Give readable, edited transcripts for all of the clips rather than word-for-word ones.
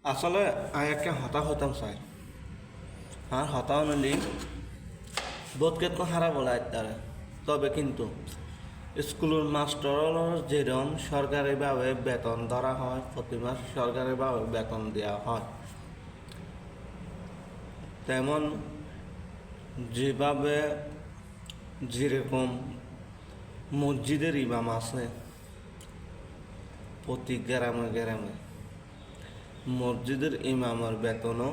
আসলে আমি একটা হতা হতাম চাই আর হতা অনুযায়ী বোধকে তো হারা বলা তারা তবে কিন্তু স্কুলের মাস্টারের যেরকম সরকারিভাবে বেতন ধরা হয় প্রতি মাস সরকারিভাবে বেতন দেওয়া হয় তেমন যেভাবে যেরকম মসজিদের ইমাম আছে প্রতি গ্রামে গ্রামে মসজিদের ইমামের বেতনও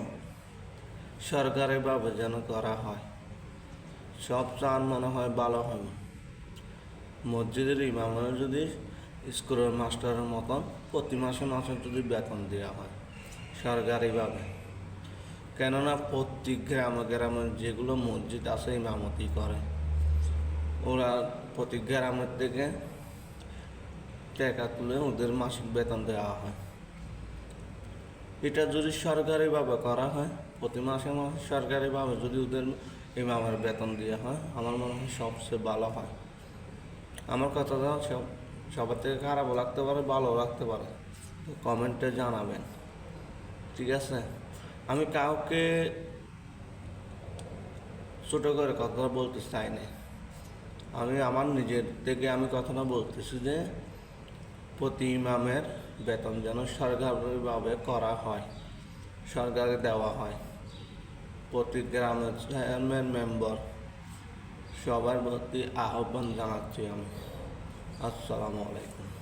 সরকারিভাবে যেন করা হয় সব চান মনে হয় ভালো হবে মসজিদের ইমামের যদি স্কুলের মাস্টারের মতন প্রতি মাসে মাসে যদি বেতন দেওয়া হয় সরকারিভাবে কেননা প্রত্যেক গ্রামে গ্রামে যেগুলো মসজিদ আছে ইমামতি করে ওরা প্রতি গ্রামের থেকে টাকা তুলে ওদের মাসিক বেতন দেওয়া হয় এটা যদি সরকারিভাবে করা হয় প্রতি মাসে মাসে সরকারিভাবে যদি ওদের ইমামের বেতন দেওয়া হয় আমার মনে হয় সবচেয়ে ভালো হয় আমার কথাটা সবার থেকে খারাপও লাগতে পারে ভালোও লাগতে পারে কমেন্টে জানাবেন ঠিক আছে আমি কাউকে ছোটো করে কথাটা বলতে চাই না আমি আমার নিজের থেকে আমি কথাটা বলতেছি যে প্রতি ইমামের বেতন যেন সরকারিভাবে করা হয় সরকারে দেওয়া হয় প্রতি গ্রামের চেয়ারম্যান মেম্বার সবার প্রতি আহ্বান জানাচ্ছি আমি আসসালামু আলাইকুম